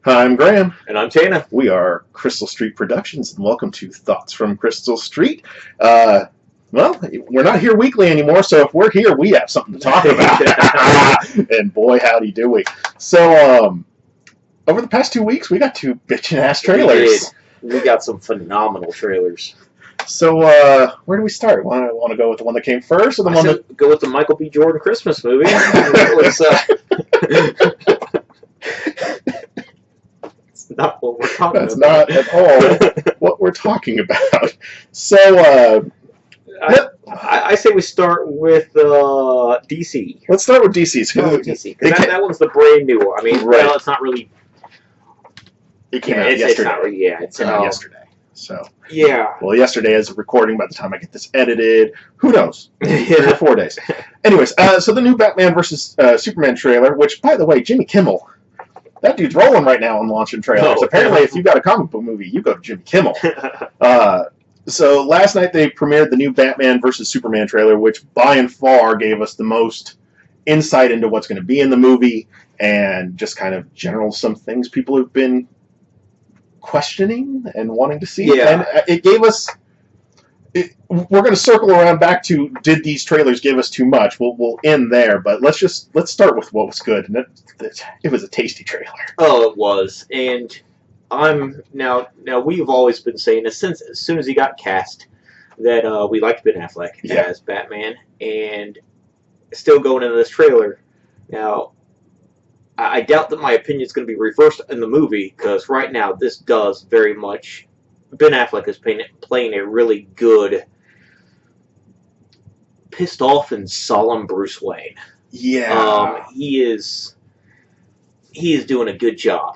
Hi, I'm Graham. And I'm Tana. We are Crystal Street Productions, and welcome to Thoughts from Crystal Street. Well, we're not here weekly anymore, so if we're here, we have something to talk about. And boy, howdy do we. So, over the past 2 weeks, we got two bitchin'-ass trailers. We got some phenomenal trailers. So, where do we start? Want to go with the one that came first, or the one that... Go with the Michael B. Jordan Christmas movie. It's not what we're talking That's about. not at all what we're talking about. So, I say we start with DC. let's start with DC. DC, because that one's the brand new one. I mean, right. Well, it's not really... It came out yesterday. It's not really, It's out yesterday. So yeah. Well, yesterday as a recording. By the time I get this edited, who knows? 3 or 4 days. Anyways, so the new Batman versus Superman trailer, which, by the way, Jimmy Kimmel, that dude's rolling right now on launching trailers. Oh, apparently, if you got a comic book movie, you go to Jimmy Kimmel. So last night they premiered the new Batman versus Superman trailer, which by and far gave us the most insight into what's going to be in the movie and just kind of some things people have been questioning and wanting to see. Yeah. And it gave us... we're going to circle around back to, did these trailers give us too much? We'll end there, but let's start with what was good. And it was a tasty trailer. Oh, it was. And now we've always been saying this since as soon as he got cast that we liked Ben Affleck as Batman, and still going into this trailer. Now, I doubt that my opinion is going to be reversed in the movie, because right now this does very much... Ben Affleck is playing a really good, pissed off and solemn Bruce Wayne. Yeah. He is doing a good job.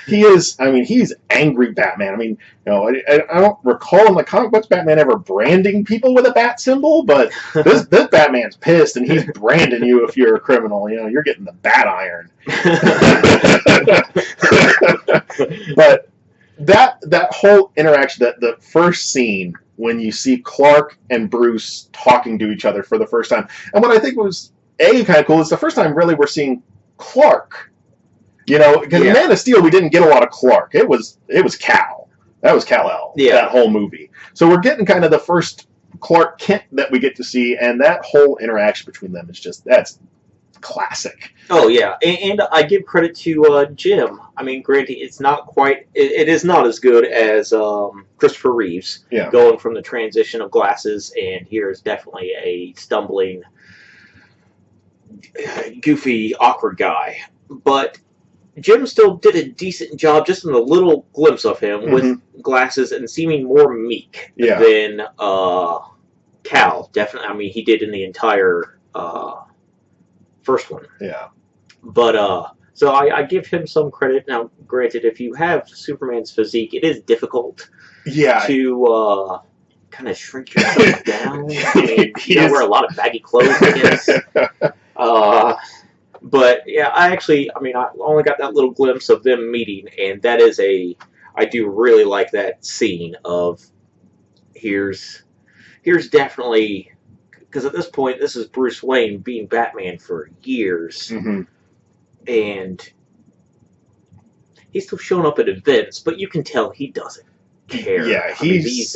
He is. I mean, he's angry Batman. I mean, I don't recall in the comic books Batman ever branding people with a bat symbol, but this Batman's pissed and he's branding you if you're a criminal. You're getting the bat iron. But that whole interaction, the first scene when you see Clark and Bruce talking to each other for the first time, and what I think was kind of cool is the first time really we're seeing Clark. Because in Man of Steel we didn't get a lot of Clark. It was Kal. That was Kal-El. Yeah. That whole movie. So we're getting kind of the first Clark Kent that we get to see, and that whole interaction between them is that's classic. Oh yeah, and I give credit to Jim. I mean, granted, it's not quite. It is not as good as Christopher Reeves. Yeah. Going from the transition of glasses, and here's definitely a stumbling, goofy, awkward guy. But Jim still did a decent job, just in the little glimpse of him with glasses and seeming more meek than Kal. Definitely, I mean, he did in the entire first one. Yeah. But so I give him some credit. Now, granted, if you have Superman's physique, it is difficult. To kind of shrink yourself down. I mean, you wear a lot of baggy clothes, I guess. But yeah, I only got that little glimpse of them meeting, and that is I do really like that scene of here's definitely, because at this point this is Bruce Wayne being Batman for years, and he's still showing up at events, but you can tell he doesn't care. Yeah, he's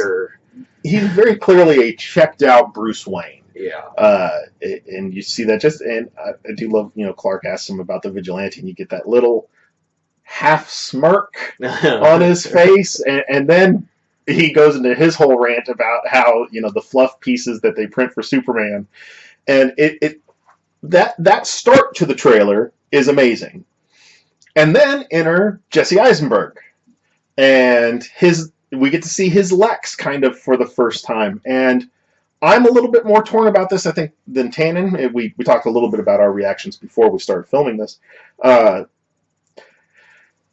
very clearly a checked out Bruce Wayne. Yeah. And you see that and I do love, Clark asks him about the vigilante, and you get that little half smirk on his face, and then he goes into his whole rant about how, the fluff pieces that they print for Superman, and that start to the trailer is amazing. And then enter Jesse Eisenberg, and we get to see his Lex kind of for the first time, and I'm a little bit more torn about this, I think, than Tannen. We talked a little bit about our reactions before we started filming this.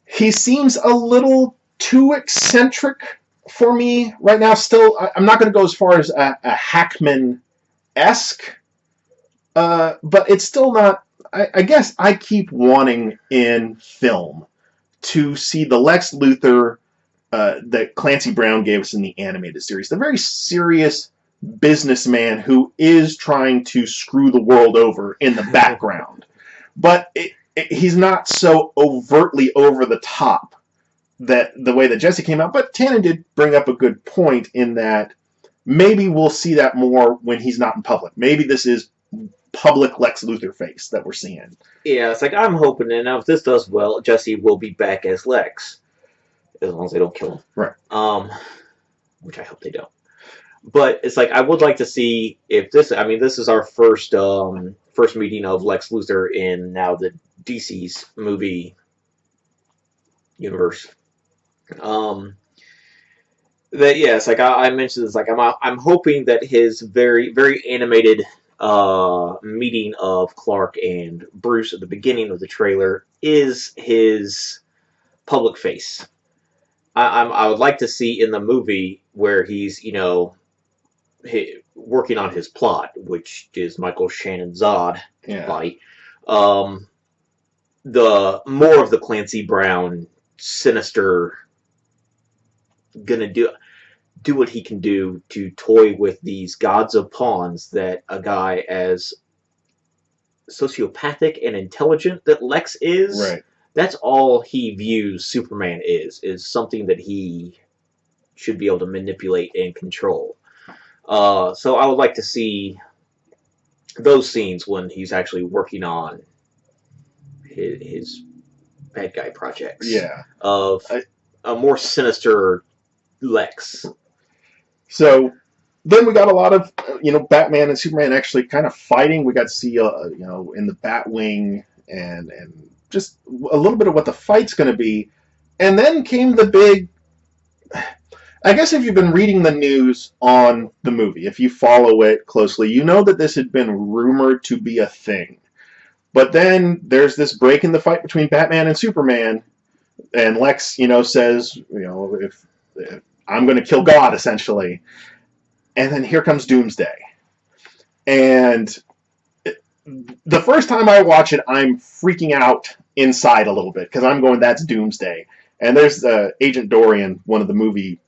He seems a little too eccentric for me right now. Still, I'm not going to go as far as a Hackman-esque, but it's still not... I guess I keep wanting in film to see the Lex Luthor that Clancy Brown gave us in the animated series. The very serious businessman who is trying to screw the world over in the background. But he's not so overtly over the top that the way that Jesse came out. But Tannen did bring up a good point in that maybe we'll see that more when he's not in public. Maybe this is public Lex Luthor face that we're seeing. Yeah, it's like I'm hoping, and if this does well, Jesse will be back as Lex, as long as they don't kill him. Right. Which I hope they don't. But it's like I would like to see if this. I mean, this is our first meeting of Lex Luthor in now the DC's movie universe. That yeah, it's like I mentioned. It's like I'm hoping that his very very animated meeting of Clark and Bruce at the beginning of the trailer is his public face. I would like to see in the movie where he's working on his plot, which is Michael Shannon Zod body. The more of the Clancy Brown sinister gonna do what he can do to toy with these gods of pawns that a guy as sociopathic and intelligent that Lex is. Right. That's all he views Superman is something that he should be able to manipulate and control. So I would like to see those scenes when he's actually working on his bad guy projects. Yeah. Of a more sinister Lex. So then we got a lot of Batman and Superman actually kind of fighting. We got to see in the Batwing and just a little bit of what the fight's going to be. And then came the big... I guess if you've been reading the news on the movie, if you follow it closely, you know that this had been rumored to be a thing. But then there's this break in the fight between Batman and Superman, and Lex, says, if I'm going to kill God, essentially. And then here comes Doomsday. And the first time I watch it, I'm freaking out inside a little bit, because I'm going, that's Doomsday. And there's Agent Dorian, one of the movie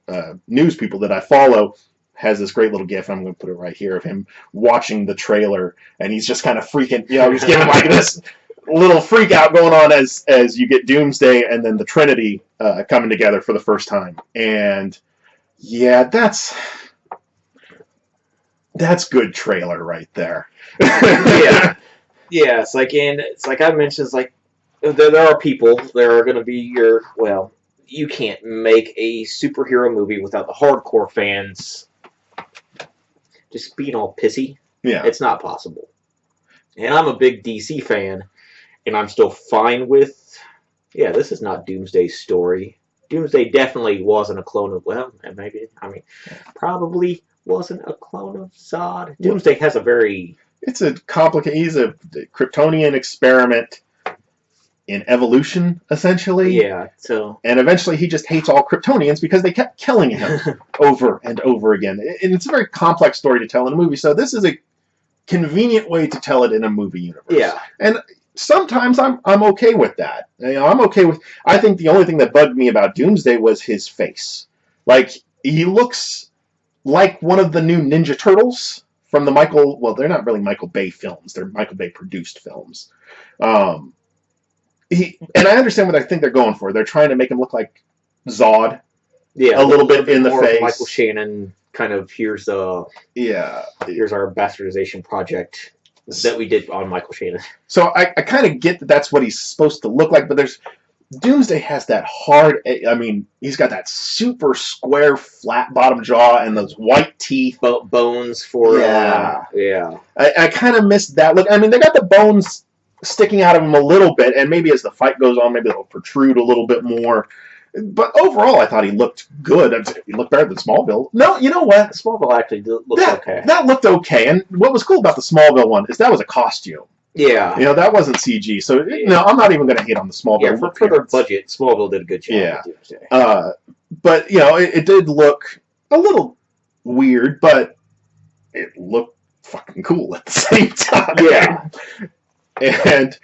news people that I follow, has this great little gif, and I'm going to put it right here, of him watching the trailer, and he's just kind of freaking, he's getting like this little freak out going on as you get Doomsday and then the Trinity coming together for the first time. And yeah, that's good trailer right there. Yeah. It's like I mentioned, it's like there are people, there are going to be you can't make a superhero movie without the hardcore fans just being all pissy. Yeah. It's not possible. And I'm a big DC fan, and I'm still fine with, this is not Doomsday's story. Doomsday definitely wasn't a clone of, probably wasn't a clone of Zod. Doomsday has a very... It's a complicated... He's a Kryptonian experiment in evolution, essentially. Yeah, so... And eventually he just hates all Kryptonians because they kept killing him over and over again. And it's a very complex story to tell in a movie, so this is a convenient way to tell it in a movie universe. Yeah. And sometimes I'm okay with that. I'm okay with... I think the only thing that bugged me about Doomsday was his face. Like, he looks like one of the new Ninja Turtles from the they're not really Michael Bay films. They're Michael Bay produced films. And I understand what I think they're going for. They're trying to make him look like Zod. Yeah. A little bit in the face. Michael Shannon kind of, here's our bastardization project that we did on Michael Shannon. So I kind of get that that's what he's supposed to look like, but Doomsday has that hard... he's got that super square, flat bottom jaw and those white teeth. Bones for... Yeah. I kind of missed that look. They got the bones sticking out of him a little bit, and maybe as the fight goes on, maybe it'll protrude a little bit more. But overall, I thought he looked good. He looked better than Smallville. No, you know what? Smallville actually looked okay. That looked okay. And what was cool about the Smallville one is that was a costume. Yeah. That wasn't CG. So, I'm not even going to hate on the Smallville. Yeah, for their budget, Smallville did a good job. Yeah. But, it did look a little weird, but it looked fucking cool at the same time. Yeah. And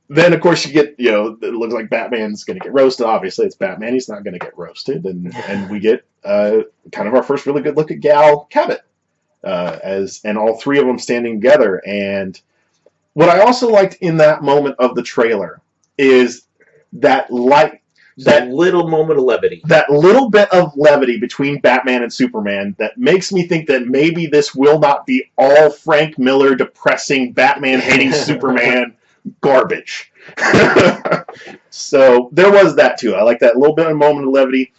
then, of course, you get, it looks like Batman's going to get roasted. Obviously, it's Batman. He's not going to get roasted. And we get kind of our first really good look at Gal Cabot and all three of them standing together. And what I also liked in that moment of the trailer is that light. That little moment of levity. That little bit of levity between Batman and Superman that makes me think that maybe this will not be all Frank Miller depressing Batman hating Superman garbage. So there was that too. I like that little bit of moment of levity.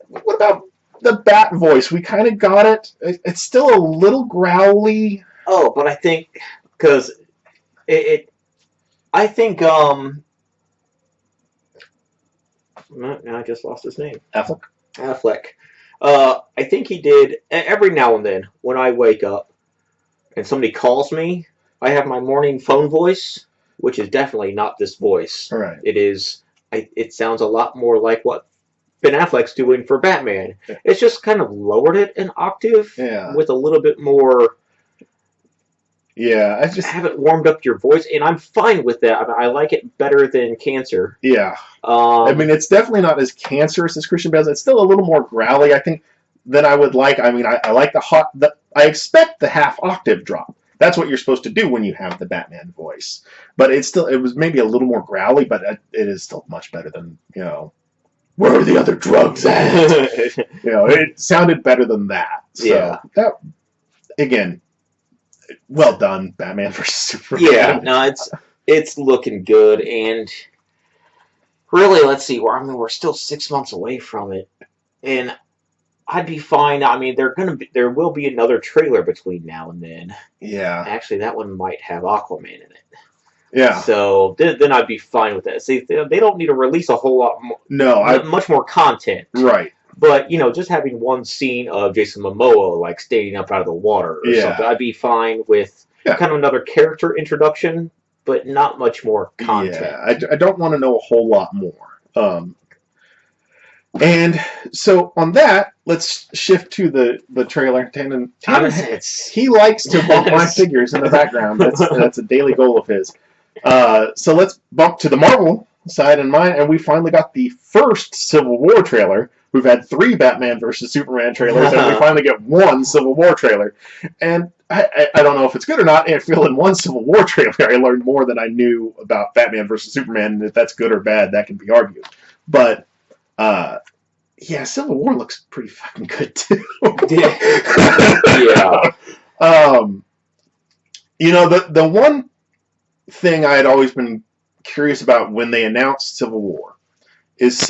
What about the Bat voice? We kind of got it. It's still a little growly. Oh, but I think because I think now I just lost his name. Affleck. I think he did every now and then when I wake up and somebody calls me. I have my morning phone voice, which is definitely not this voice. All right. It is. It sounds a lot more like what Ben Affleck's doing for Batman. Yeah. It's just kind of lowered it an octave with a little bit more. Yeah, I just haven't warmed up your voice, and I'm fine with that. I mean, I like it better than Cancer. Yeah. I mean, it's definitely not as cancerous as Christian Bale's. It's still a little more growly, I think, than I would like. I mean, I like I expect the half octave drop. That's what you're supposed to do when you have the Batman voice. But it was maybe a little more growly, but it is still much better than, where are the other drugs at? It sounded better than that. So that, again, well done, Batman vs Superman. Yeah, no, it's looking good, and really, let's see. We're still 6 months away from it, and I'd be fine. I mean, there will be another trailer between now and then. Yeah. Actually, that one might have Aquaman in it. Yeah. So then I'd be fine with that. See, they don't need to release a whole lot more. No, much more content. Right. But, just having one scene of Jason Momoa, like, standing up out of the water or something, I'd be fine with kind of another character introduction, but not much more content. Yeah, I don't want to know a whole lot more. And so on that, let's shift to the trailer. Tanner, he likes to bump my figures in the background. That's a daily goal of his. So let's bump to the Marvel side and mine, and we finally got the first Civil War trailer. We've had 3 Batman vs Superman trailers, and we finally get 1 Civil War trailer. And I don't know if it's good or not. I feel in 1 Civil War trailer, I learned more than I knew about Batman vs Superman. And if that's good or bad, that can be argued. But Civil War looks pretty fucking good too. Yeah. The one thing I had always been curious about when they announced Civil War is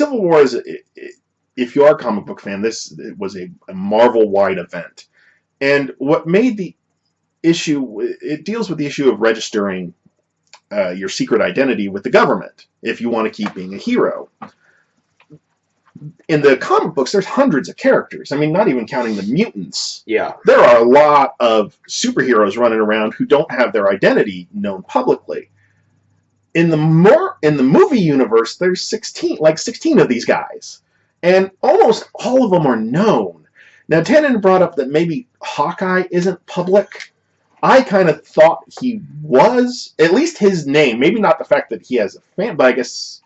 if you are a comic book fan, it was a Marvel-wide event. And what made the issue, it deals with the issue of registering your secret identity with the government if you want to keep being a hero. In the comic books, there's hundreds of characters. I mean, not even counting the mutants. Yeah. There are a lot of superheroes running around who don't have their identity known publicly. In the movie universe, there's 16 of these guys. And almost all of them are known. Now, Tannen brought up that maybe Hawkeye isn't public. I kind of thought he was. At least his name. Maybe not the fact that he has a fan, but I guess,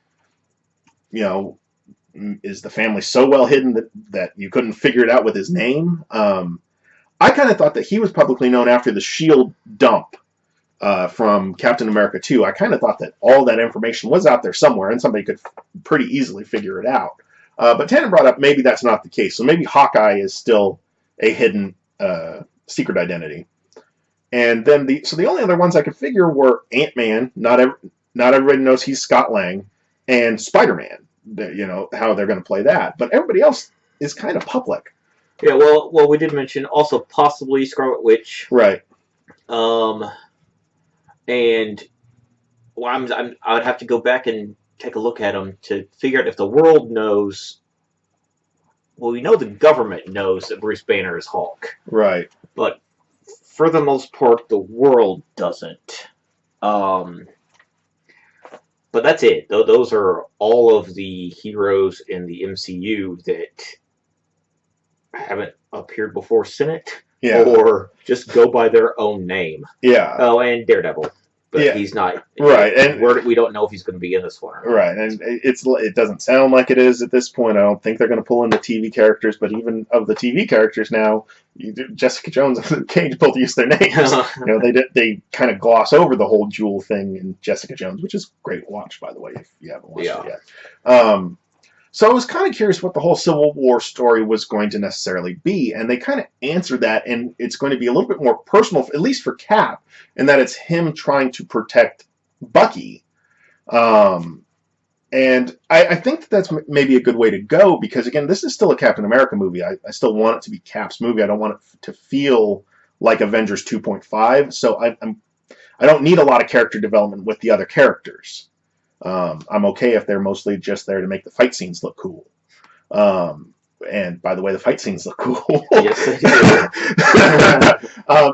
is the family so well hidden that you couldn't figure it out with his name? I kind of thought that he was publicly known after the S.H.I.E.L.D. dump from Captain America 2. I kind of thought that all that information was out there somewhere, and somebody could pretty easily figure it out. But Tannen brought up maybe that's not the case. So maybe Hawkeye is still a hidden secret identity. And then the only other ones I could figure were Ant-Man. Not everybody knows he's Scott Lang, and Spider-Man. How they're going to play that. But everybody else is kind of public. Yeah, well, we did mention also possibly Scarlet Witch. Right. And I would have to go back and take a look at them to figure out if the world knows. Well, we know the government knows that Bruce Banner is Hulk. Right. But for the most part, the world doesn't. But that's it. Those are all of the heroes in the MCU that haven't appeared before Senate. Yeah. Or just go by their own name. Yeah. Oh, and Daredevil. but he's not. Right, and we don't know if he's going to be in this one or not. Right, and it doesn't sound like it is at this point. I don't think they're going to pull in the TV characters, but even of the TV characters now, Jessica Jones and Luke Cage both use their names. They kind of gloss over the whole Jewel thing in Jessica Jones, which is great to watch, by the way, if you haven't watched it yet. So I was kind of curious what the whole Civil War story was going to necessarily be, and they kind of answered that, and it's going to be a little bit more personal, at least for Cap, in that it's him trying to protect Bucky. And I think that's maybe a good way to go, because, again, this is still a Captain America movie. I still want it to be Cap's movie. I don't want it to feel like Avengers 2.5, so I don't need a lot of character development with the other characters. I'm okay if they're mostly just there to make the fight scenes look cool. And by the way, the fight scenes look cool. Yes, they do.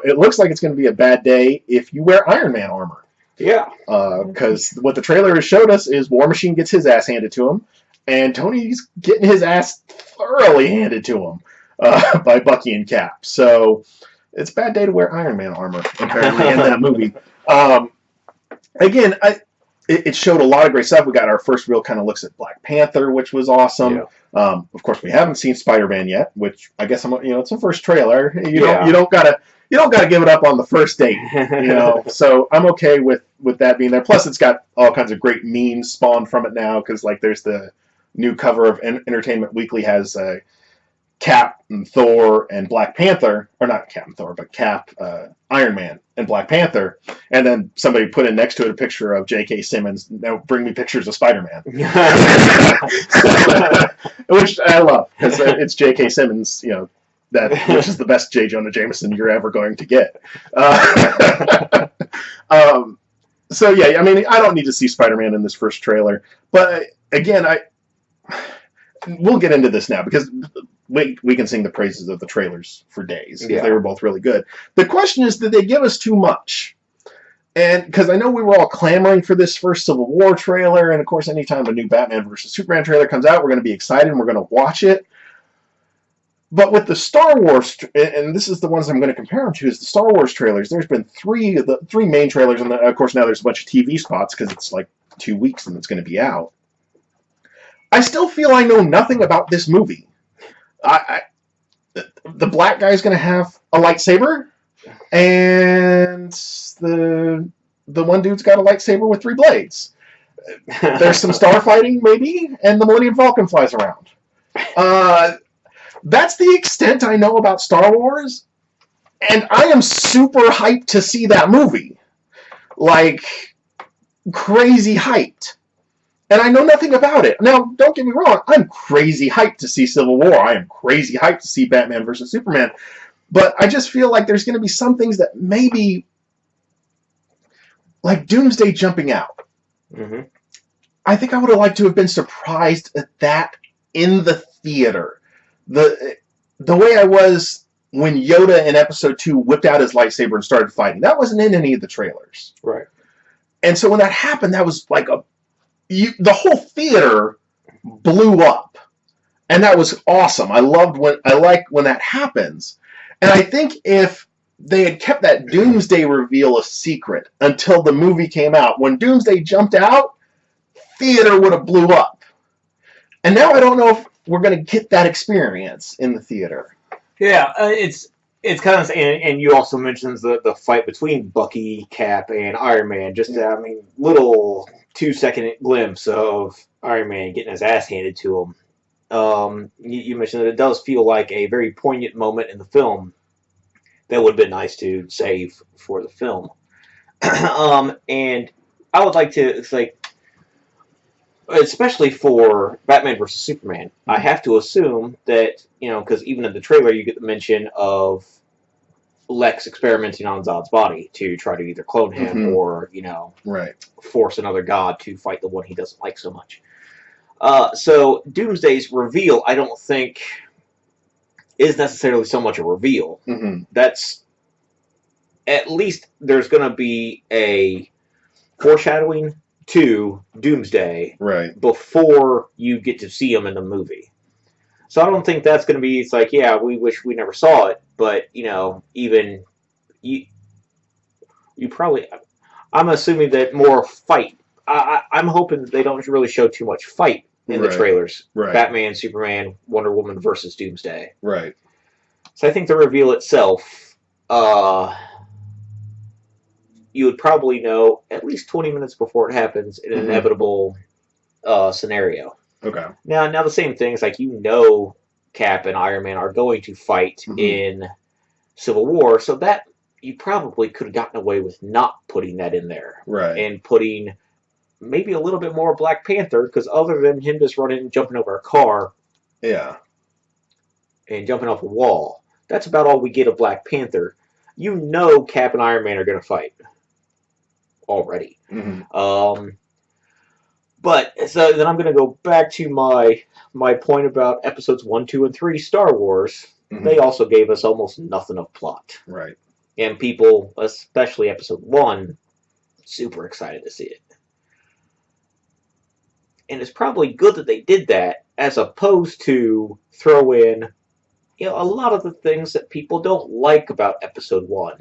It looks like it's going to be a bad day if you wear Iron Man armor. Yeah. Because what the trailer has showed us is War Machine gets his ass handed to him, and Tony's getting his ass thoroughly handed to him by Bucky and Cap. So it's a bad day to wear Iron Man armor, apparently, in that movie. Again, it showed a lot of great stuff. We got our first real kind of looks at Black Panther, which was awesome. Yeah. Of course, we haven't seen Spider-Man yet, which I guess it's a first trailer. You don't gotta give it up on the first date, So I'm okay with that being there. Plus, it's got all kinds of great memes spawned from it now, because there's the new cover of Entertainment Weekly has Cap and Thor and Black Panther, or not Cap and Thor, but Cap, Iron Man, and Black Panther, and then somebody put in next to it a picture of J.K. Simmons. Now bring me pictures of Spider-Man, which I love, because it's J.K. Simmons, which is the best J. Jonah Jameson you're ever going to get. So yeah, I mean, I don't need to see Spider-Man in this first trailer, but again, we'll get into this now, because we can sing the praises of the trailers for days, because they were both really good. The question is, did they give us too much? And because I know we were all clamoring for this first Civil War trailer, and of course, anytime a new Batman versus Superman trailer comes out, we're going to be excited and we're going to watch it. But with the Star Wars, and this is the ones I'm going to compare them to, is the Star Wars trailers. There's been three main trailers, and of course now there's a bunch of TV spots, because it's like 2 weeks and it's going to be out. I still feel I know nothing about this movie. The black guy's going to have a lightsaber, and the one dude's got a lightsaber with 3 blades. There's some starfighting, maybe, and the Millennium Falcon flies around. That's the extent I know about Star Wars, and I am super hyped to see that movie. Like, crazy hyped. And I know nothing about it. Now, don't get me wrong, I'm crazy hyped to see Civil War. I am crazy hyped to see Batman versus Superman. But I just feel like there's going to be some things that maybe, like Doomsday jumping out. Mm-hmm. I think I would have liked to have been surprised at that in the theater. The way I was when Yoda in Episode 2 whipped out his lightsaber and started fighting. That wasn't in any of the trailers. Right. And so when that happened, that was like the whole theater blew up, and that was awesome. I like when that happens, and I think if they had kept that Doomsday reveal a secret until the movie came out, when Doomsday jumped out, theater would have blew up. And now I don't know if we're going to get that experience in the theater. Yeah, it's kind of, and you also mentioned the fight between Bucky, Cap, and Iron Man. Just little 2-second glimpse of Iron Man getting his ass handed to him. You mentioned that it does feel like a very poignant moment in the film that would have been nice to save for the film. And I would like to, it's like, especially for Batman vs. Superman, I have to assume that, because even in the trailer you get the mention of Lex experimenting on Zod's body to try to either clone him or, right, force another god to fight the one he doesn't like so much. So Doomsday's reveal, I don't think, is necessarily so much a reveal. Mm-hmm. That's, at least there's going to be a foreshadowing to Doomsday before you get to see him in the movie. So I don't think that's going to be, it's like, yeah, we wish we never saw it, but, even, you probably, I'm assuming that more fight. I'm hoping that they don't really show too much fight in the trailers. Right. Batman, Superman, Wonder Woman versus Doomsday. Right. So I think the reveal itself, you would probably know at least 20 minutes before it happens in an inevitable scenario. Okay. Now the same things, like, Cap and Iron Man are going to fight in Civil War, so that you probably could have gotten away with not putting that in there. Right. And putting maybe a little bit more Black Panther, because other than him just running and jumping over a car Yeah. and jumping off a wall, that's about all we get of Black Panther. Cap and Iron Man are going to fight already. But so then I'm going to go back to my point about episodes 1, 2, and 3 Star Wars. They also gave us almost nothing of plot. Right. And people, especially episode 1, super excited to see it. And it's probably good that they did that, as opposed to throw in, a lot of the things that people don't like about episode 1.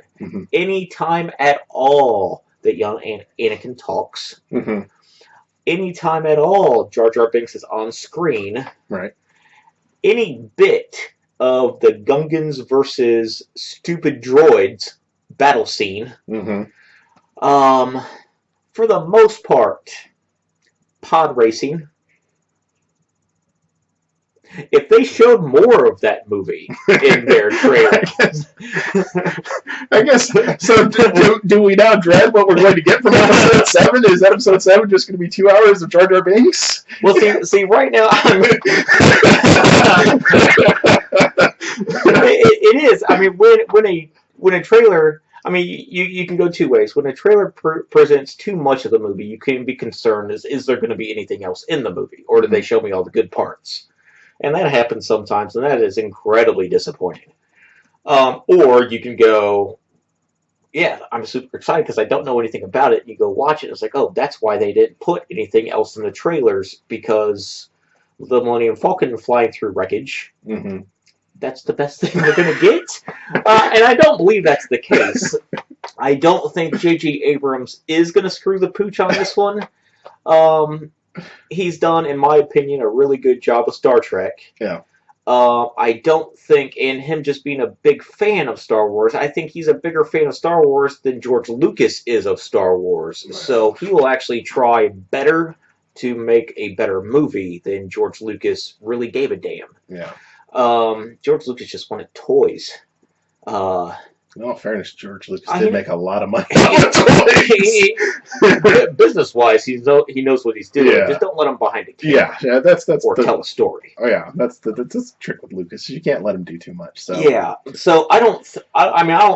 Any time at all that young Anakin talks, any time at all Jar Jar Binks is on screen, right? Any bit of the Gungans versus stupid droids battle scene, for the most part, pod racing. If they showed more of that movie in their trailer, I guess. So do we now dread what we're going to get from episode 7? Is episode 7 just going to be 2 hours of Jar Jar Binks? Well, see, right now, it is. I mean, when a trailer, I mean, you can go two ways. When a trailer presents too much of the movie, you can be concerned: is there going to be anything else in the movie, or did they show me all the good parts? And that happens sometimes, and that is incredibly disappointing. Or you can go, yeah, I'm super excited because I don't know anything about it. You go watch it, and it's like, oh, that's why they didn't put anything else in the trailers, because the Millennium Falcon flying through wreckage, that's the best thing we're going to get. And I don't believe that's the case. I don't think J.J. Abrams is going to screw the pooch on this one. He's done, in my opinion, a really good job of Star Trek. Yeah. I don't think, in him just being a big fan of Star Wars, I think he's a bigger fan of Star Wars than George Lucas is of Star Wars. Right. So he will actually try better to make a better movie than George Lucas really gave a damn. Yeah. George Lucas just wanted toys. In all fairness, George Lucas did make a lot of money on toys. Business-wise, he knows what he's doing. Yeah. Just don't let him behind a camera. Yeah, that's or tell a story. Oh yeah, that's the trick with Lucas. You can't let him do too much. So yeah, so I don't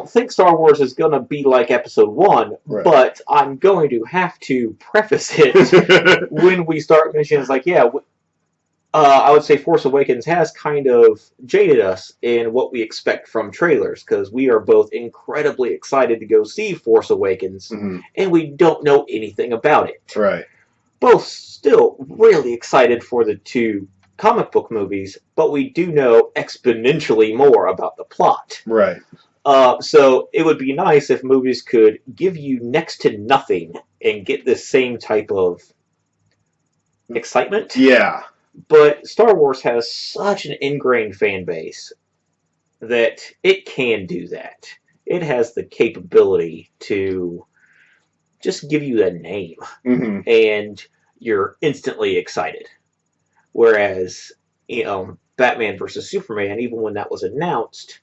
think Star Wars is going to be like Episode 1, right. But I'm going to have to preface it when we start mentioning. It's like, yeah. I would say Force Awakens has kind of jaded us in what we expect from trailers, because we are both incredibly excited to go see Force Awakens, and we don't know anything about it. Right. Both still really excited for the 2 comic book movies, but we do know exponentially more about the plot. Right. So it would be nice if movies could give you next to nothing and get the same type of excitement. Yeah. But Star Wars has such an ingrained fan base that it can do that. It has the capability to just give you a name, and you're instantly excited. Whereas, Batman versus Superman, even when that was announced,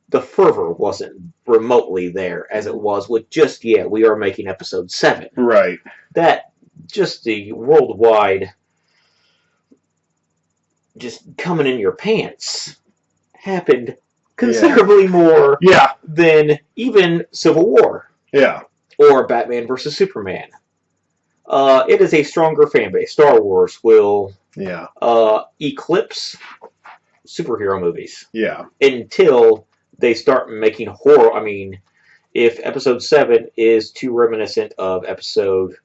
the fervor wasn't remotely there as it was with just, we are making episode 7. Right. That, just the worldwide... just coming in your pants happened considerably more than even Civil War. Yeah. Or Batman versus Superman. It is a stronger fan base. Star Wars will eclipse superhero movies. Yeah. Until they start making horror. I mean, if episode 7 is too reminiscent of episode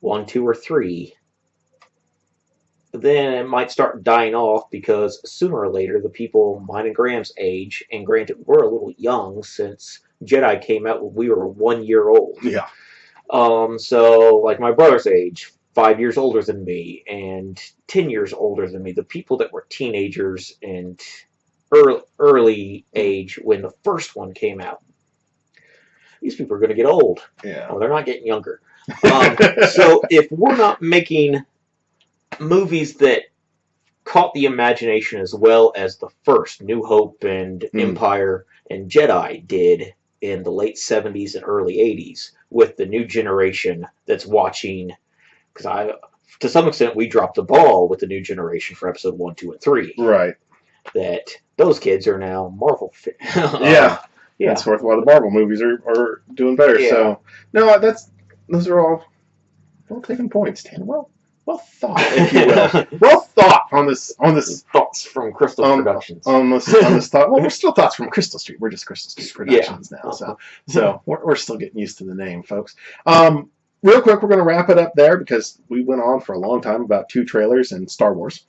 1, 2, or 3, then it might start dying off, because sooner or later the people mine and Graham's age, and granted we're a little young since Jedi came out when we were 1 year old. Yeah. So like my brother's age, 5 years older than me, and 10 years older than me. The people that were teenagers and early age when the first one came out. These people are going to get old. Yeah. Oh, they're not getting younger. So if we're not making movies that caught the imagination as well as the first New Hope and Empire and Jedi did in the late 70s and early 80s with the new generation that's watching, because to some extent we dropped the ball with the new generation for episode 1, 2, and 3. Right. That those kids are now Marvel yeah. That's why the Marvel movies are doing better. Yeah. So no, those are all well taken points, Dan. Well thought, if you will. Well thought on this thoughts from Crystal Productions. On this thought. Well, we're still thoughts from Crystal Street. We're just Crystal Street Productions now. So we're still getting used to the name, folks. Real quick, we're going to wrap it up there because we went on for a long time about 2 trailers and Star Wars.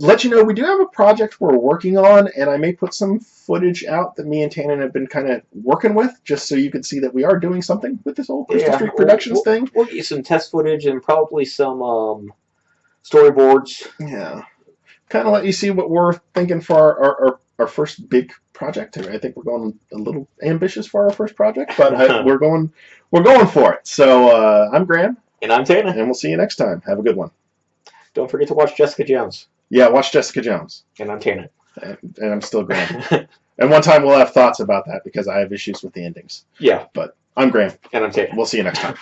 Let you know we do have a project we're working on, and I may put some footage out that me and Tannen have been kind of working with, just so you can see that we are doing something with this old Crystal Street Productions thing. We'll get you some test footage and probably some storyboards. Yeah, kind of let you see what we're thinking for our first big project. I think we're going a little ambitious for our first project, but we're going for it. So I'm Graham, and I'm Tannen, and we'll see you next time. Have a good one. Don't forget to watch Jessica Jones. Yeah, watch Jessica Jones. And I'm Tannen. And I'm still Graham. And one time we'll have thoughts about that because I have issues with the endings. Yeah. But I'm Graham. And I'm Tannen. We'll see you next time.